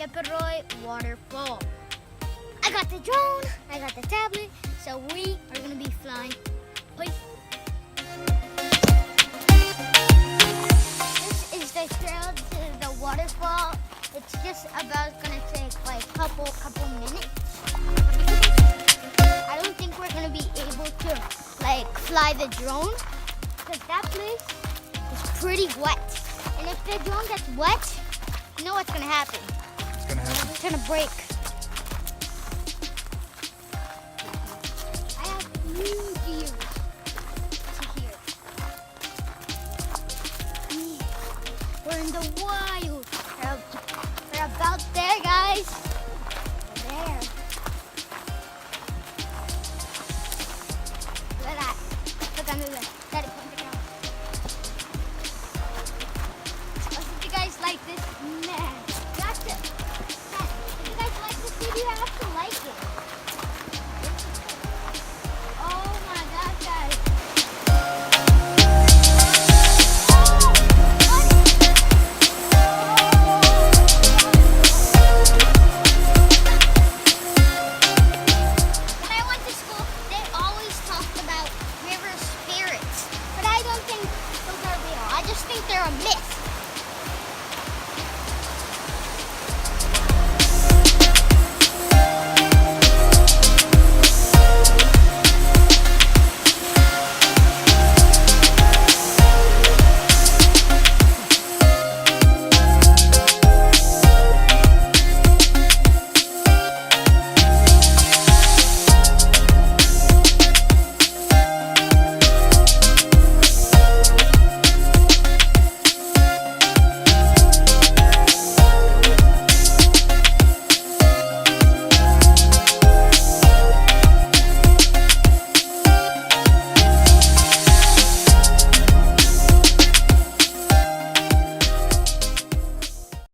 Kepirohi Waterfall. I got the drone, I got the tablet, so we are gonna be flying. Peace. This is the trail to the waterfall. It's just about gonna take like couple minutes. I don't think we're gonna be able to like fly the drone because that place is pretty wet. And if the drone gets wet, you know what's gonna happen? What's gonna happen? It's gonna break. I have new views to here. We're in the wild. We're about there, guys. We're there. Look at that. Look under there. Daddy, point it out. If you guys like this, man, gotcha. If you guys like this video, you have to like it. Oh my God, guys. When I went to school, they always talked about river spirits, but I don't think those are real. I just think they're a myth.